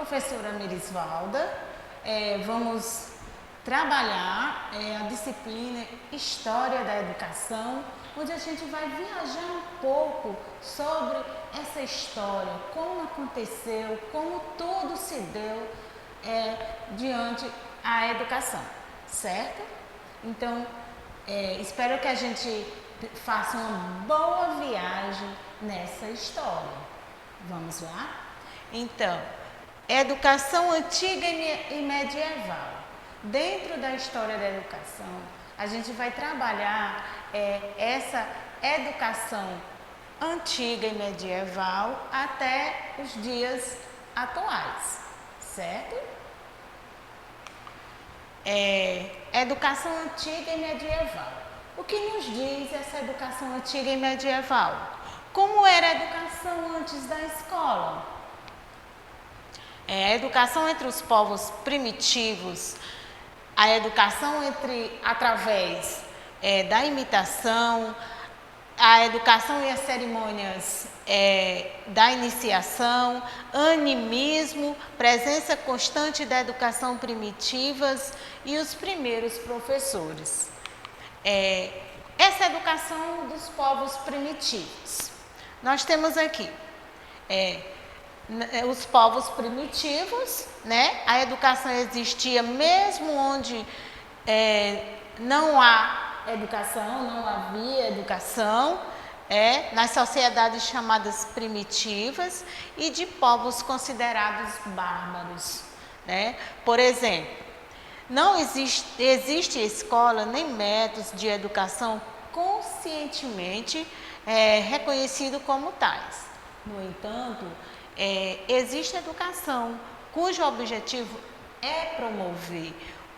professora Merisvalda. Vamos trabalhar a disciplina História da Educação, onde a gente vai viajar um pouco sobre essa história, como aconteceu, como tudo se deu diante a educação, certo? Então, espero que a gente faça uma boa viagem nessa história. Vamos lá? Então, educação antiga e medieval. Dentro da história da educação, a gente vai trabalhar essa educação antiga e medieval até os dias atuais, certo? Educação antiga e medieval. O que nos diz essa educação antiga e medieval? Como era a educação antes da escola? A educação entre os povos primitivos, a educação através da imitação, a educação e as cerimônias da iniciação, animismo, presença constante da educação primitivas e os primeiros professores. Essa educação dos povos primitivos. Nós temos aqui os povos primitivos, né? A educação existia mesmo onde não há educação, não havia educação, nas sociedades chamadas primitivas e de povos considerados bárbaros, né? Por exemplo, não existe escola nem métodos de educação conscientemente reconhecido como tais. No entanto, existe educação cujo objetivo é promover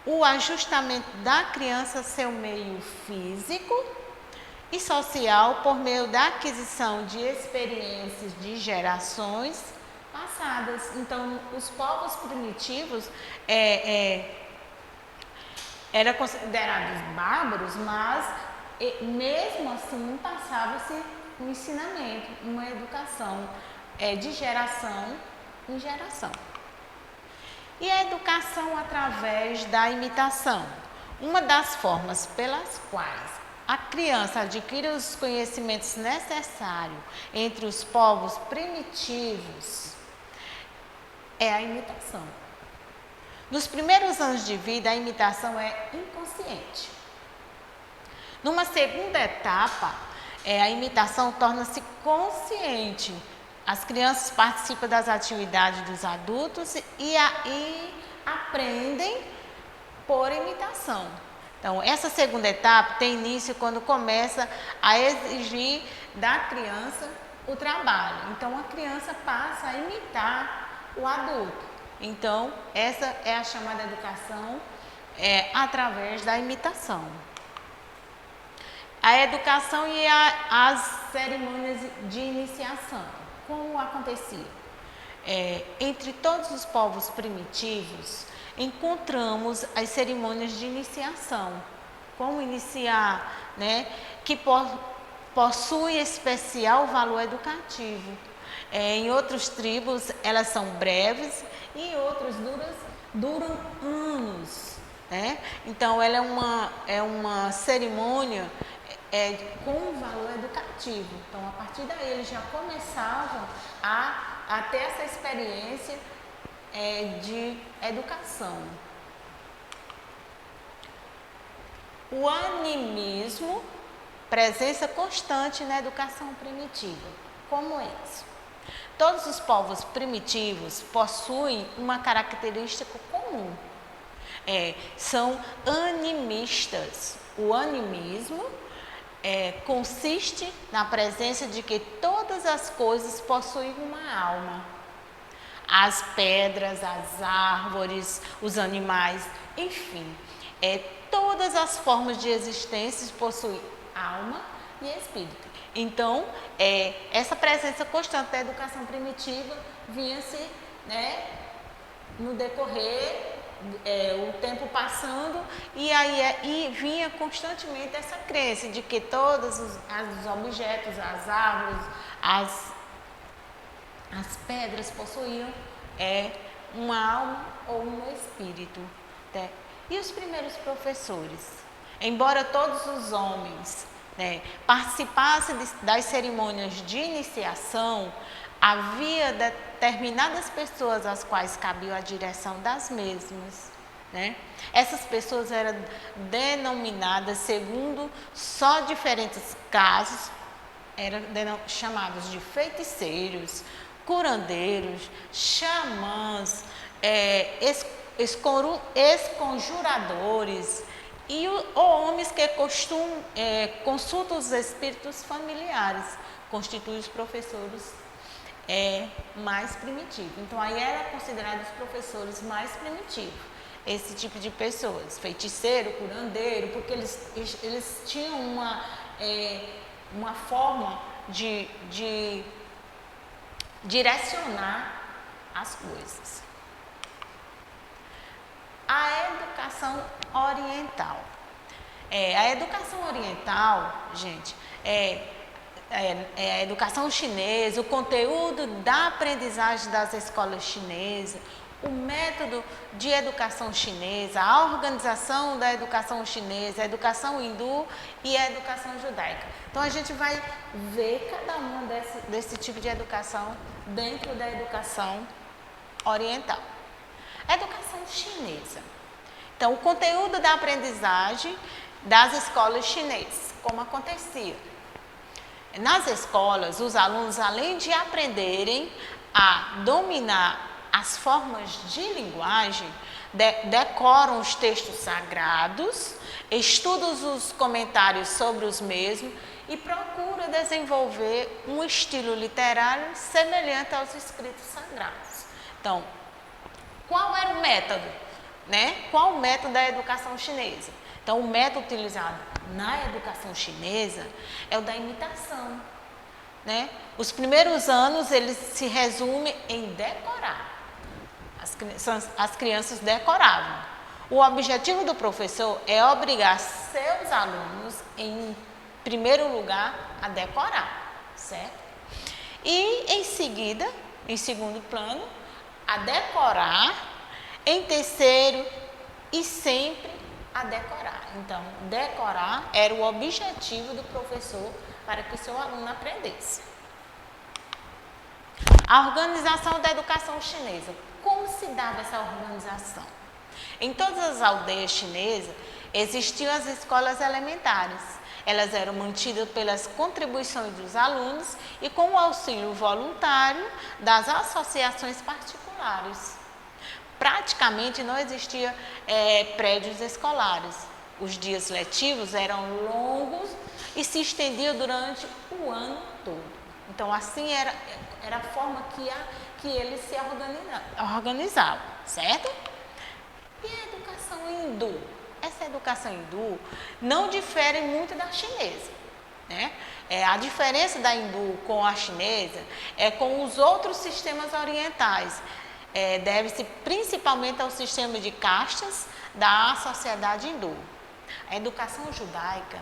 o ajustamento da criança a seu meio físico e social por meio da aquisição de experiências de gerações passadas. Então, os povos primitivos eram considerados bárbaros, mas mesmo assim passava-se um ensinamento, uma educação de geração em geração. E a educação através da imitação, uma das formas pelas quais a criança adquire os conhecimentos necessários entre os povos primitivos é a imitação. Nos primeiros anos de vida, a imitação é inconsciente. Numa segunda etapa, a imitação torna-se consciente. As crianças participam das atividades dos adultos e aprendem por imitação. Então, essa segunda etapa tem início quando começa a exigir da criança o trabalho. Então, a criança passa a imitar o adulto. Então, essa é a chamada educação através da imitação. A educação e as cerimônias de iniciação. Como acontecia? Entre todos os povos primitivos, encontramos as cerimônias de iniciação. Como iniciar, né? Que possui especial valor educativo. Em outras tribos, elas são breves e em outras duram anos. Né? Então, ela é uma cerimônia com valor educativo. Então, a partir daí, eles já começavam a ter essa experiência de educação. O animismo, presença constante na educação primitiva. Como é isso? Todos os povos primitivos possuem uma característica comum. São animistas. O animismo consiste na presença de que todas as coisas possuem uma alma. As pedras, as árvores, os animais, enfim, todas as formas de existência possuem alma e espírito. Então, essa presença constante da educação primitiva vinha-se, né, no decorrer o tempo passando e vinha constantemente essa crença de que todos os objetos, as árvores, as pedras possuíam uma alma ou um espírito. Né? E os primeiros professores? Embora todos os homens, né, participassem das cerimônias de iniciação, havia determinadas pessoas às quais cabia a direção das mesmas. Né? Essas pessoas eram denominadas segundo só diferentes casos, eram chamados de feiticeiros, curandeiros, xamãs, esconjuradores e homens que consultam os espíritos familiares, constituem os professores mais primitivos. Então, aí era considerado os professores mais primitivos. Esse tipo de pessoas, feiticeiro, curandeiro, porque eles tinham uma forma de direcionar as coisas. A educação oriental. A educação oriental, gente, a educação chinesa, o conteúdo da aprendizagem das escolas chinesas, o método de educação chinesa, a organização da educação chinesa, a educação hindu e a educação judaica. Então, a gente vai ver cada uma desse tipo de educação dentro da educação oriental. A educação chinesa. Então, o conteúdo da aprendizagem das escolas chinesas, como acontecia. Nas escolas, os alunos, além de aprenderem a dominar as formas de linguagem, decoram os textos sagrados, estudam os comentários sobre os mesmos e procuram desenvolver um estilo literário semelhante aos escritos sagrados. Então, qual era o método? Né? Qual o método da educação chinesa? Então, o método utilizado na educação chinesa é o da imitação. Né? Os primeiros anos, eles se resumem em decorar. As crianças decoravam. O objetivo do professor é obrigar seus alunos, em primeiro lugar, a decorar, certo? E, em seguida, em segundo plano, a decorar, em terceiro e sempre a decorar. Então, decorar era o objetivo do professor para que o seu aluno aprendesse. A organização da educação chinesa. Como se dava essa organização? Em todas as aldeias chinesas existiam as escolas elementares. Elas eram mantidas pelas contribuições dos alunos e com o auxílio voluntário das associações particulares. Praticamente não existia prédios escolares. Os dias letivos eram longos e se estendiam durante o ano todo. Então, assim era a forma que eles se organizavam, certo? E a educação hindu? Essa educação hindu não difere muito da chinesa. Né? A diferença da hindu com a chinesa é com os outros sistemas orientais. Deve-se principalmente ao sistema de castas da sociedade hindu. A educação judaica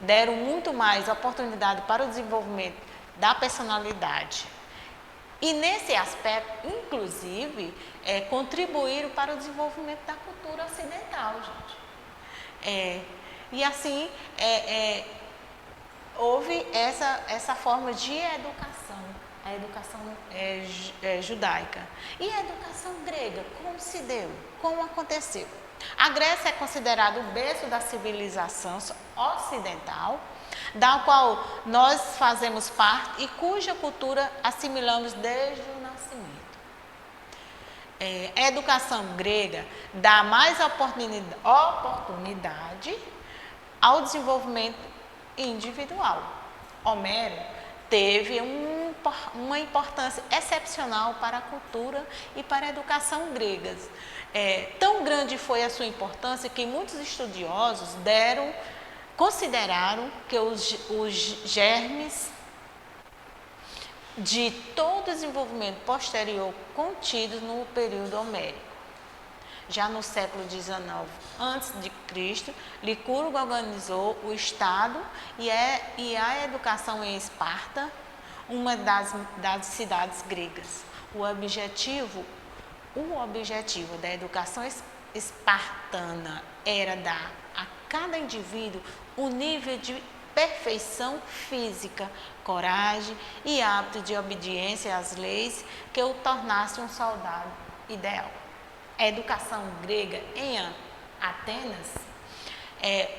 deram muito mais oportunidade para o desenvolvimento da personalidade. E nesse aspecto, inclusive, contribuíram para o desenvolvimento da cultura ocidental, gente. E assim, houve essa forma de educação, a educação judaica. E a educação grega, como se deu? Como aconteceu? A Grécia é considerada o berço da civilização ocidental, da qual nós fazemos parte e cuja cultura assimilamos desde o nascimento. A educação grega dá mais oportunidade ao desenvolvimento individual. Homero teve uma importância excepcional para a cultura e para a educação gregas. Tão grande foi a sua importância que muitos estudiosos consideraram que os germes de todo o desenvolvimento posterior contidos no período homérico. Já no século XIX a.C., Licurgo organizou o Estado e a educação em Esparta, uma das cidades gregas. O objetivo o objetivo da educação espartana era dar a cada indivíduo um nível de perfeição física, coragem e hábito de obediência às leis que o tornasse um soldado ideal. A educação grega em Atenas,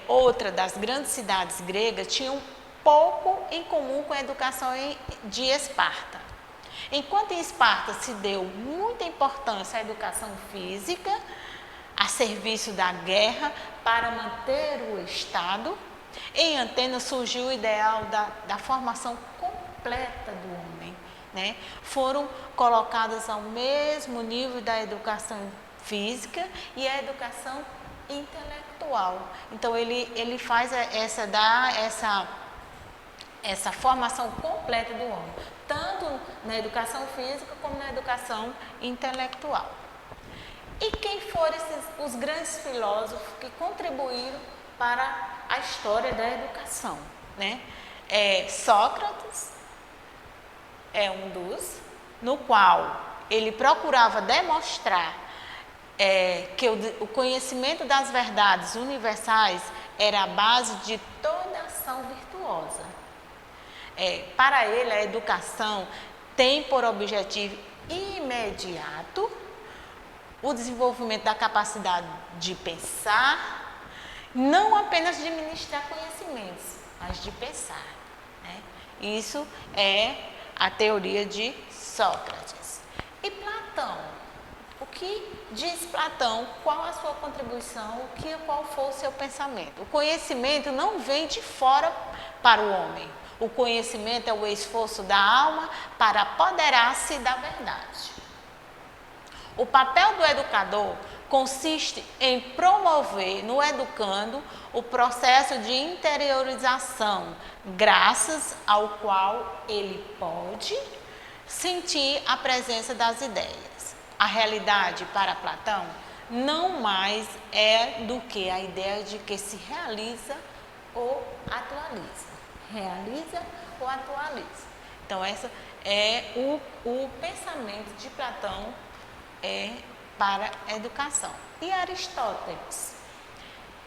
outra das grandes cidades gregas, tinha um pouco em comum com a educação de Esparta. Enquanto em Esparta se deu muita importância à educação física, a serviço da guerra para manter o Estado, em Atenas surgiu o ideal da formação completa do homem, né? Foram colocadas ao mesmo nível da educação física e a educação intelectual. Então ele faz essa formação completa do homem, tanto na educação física como na educação intelectual. E quem foram os grandes filósofos que contribuíram para a história da educação, né? Sócrates é um dos, no qual ele procurava demonstrar que o conhecimento das verdades universais era a base de toda ação virtuosa. Para ele, a educação tem por objetivo imediato o desenvolvimento da capacidade de pensar, não apenas de ministrar conhecimentos, mas de pensar, né? Isso é a teoria de Sócrates. E Platão? O que diz Platão? Qual a sua contribuição? Qual foi o seu pensamento? O conhecimento não vem de fora para o homem. O conhecimento é o esforço da alma para apoderar-se da verdade. O papel do educador consiste em promover no educando o processo de interiorização, graças ao qual ele pode sentir a presença das ideias. A realidade para Platão não mais é do que a ideia de que se realiza ou atualiza. Realiza ou atualiza. Então, esse é o pensamento de Platão para a educação. E Aristóteles?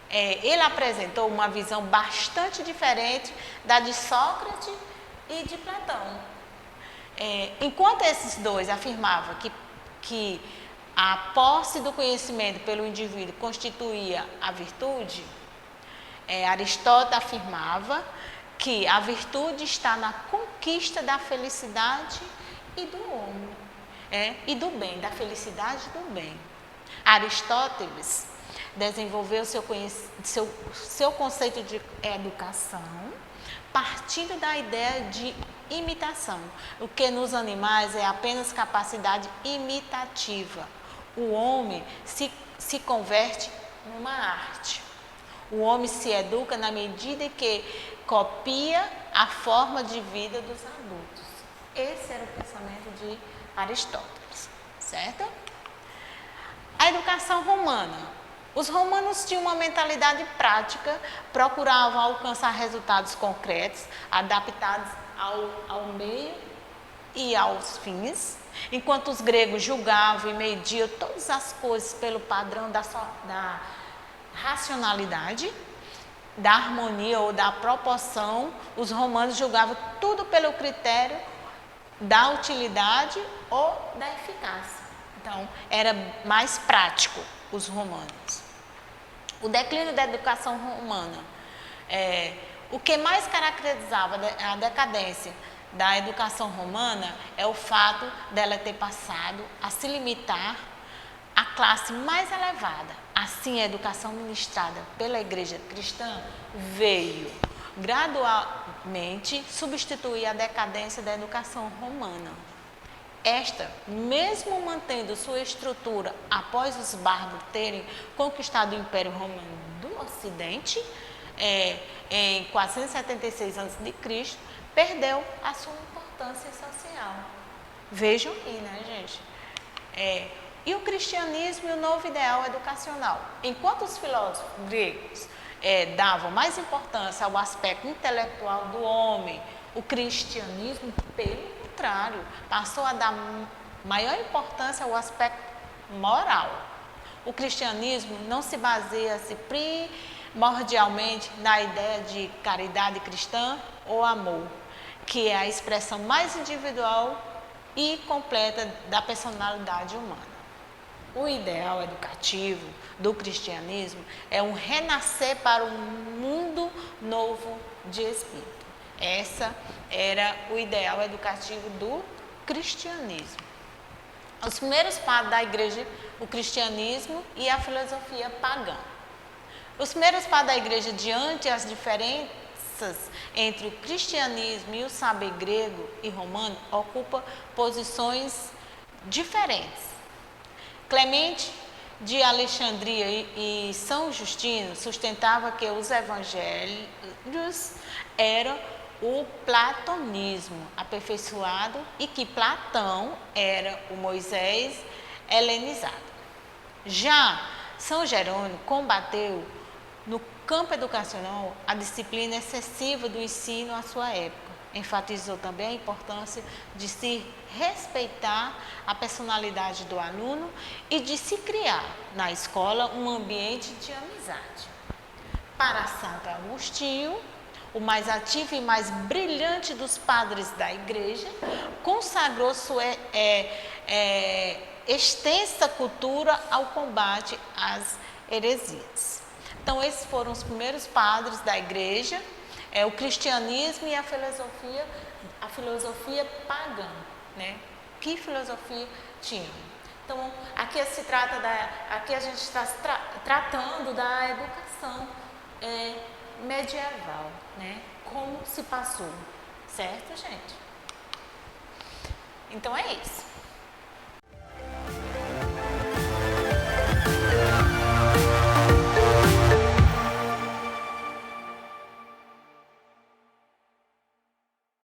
Ele apresentou uma visão bastante diferente da de Sócrates e de Platão. Enquanto esses dois afirmavam que a posse do conhecimento pelo indivíduo constituía a virtude, Aristóteles afirmava que a virtude está na conquista da felicidade e do homem, e do bem, da felicidade e do bem. Aristóteles desenvolveu seu conceito de educação partindo da ideia de imitação. O que nos animais é apenas capacidade imitativa. O homem se converte numa arte. O homem se educa na medida em que copia a forma de vida dos adultos. Esse era o pensamento de Aristóteles, certo? A educação romana. Os romanos tinham uma mentalidade prática, procuravam alcançar resultados concretos, adaptados ao meio e aos fins, enquanto os gregos julgavam e mediam todas as coisas pelo padrão da racionalidade, da harmonia ou da proporção, os romanos julgavam tudo pelo critério da utilidade ou da eficácia. Então, era mais prático os romanos. O declínio da educação romana. O que mais caracterizava a decadência da educação romana é o fato dela ter passado a se limitar à classe mais elevada. Assim, a educação ministrada pela igreja cristã veio gradualmente substituir a decadência da educação romana. Esta, mesmo mantendo sua estrutura após os bárbaros terem conquistado o Império Romano do Ocidente, em 476 a.C., perdeu a sua importância social. Vejam aí, né, gente? E o cristianismo e o novo ideal educacional. Enquanto os filósofos gregos davam mais importância ao aspecto intelectual do homem, o cristianismo, pelo contrário, passou a dar maior importância ao aspecto moral. O cristianismo não se baseia-se primordialmente na ideia de caridade cristã ou amor, que é a expressão mais individual e completa da personalidade humana. O ideal educativo do cristianismo é um renascer para um mundo novo de espírito. Essa era o ideal educativo do cristianismo. Os primeiros padres da igreja, o cristianismo e a filosofia pagã. Os primeiros padres da igreja, diante as diferenças entre o cristianismo e o saber grego e romano, ocupam posições diferentes. Clemente de Alexandria e São Justino sustentava que os evangelhos eram o platonismo aperfeiçoado e que Platão era o Moisés helenizado. Já São Jerônimo combateu no campo educacional a disciplina excessiva do ensino à sua época. Enfatizou também a importância de se respeitar a personalidade do aluno e de se criar na escola um ambiente de amizade. Para Santo Agostinho, o mais ativo e mais brilhante dos padres da igreja, consagrou sua extensa cultura ao combate às heresias. Então, esses foram os primeiros padres da igreja, o cristianismo e a filosofia pagã, né? Que filosofia tinham? Então, aqui se trata aqui a gente está tratando da educação medieval, né? Como se passou, certo, gente? Então é isso.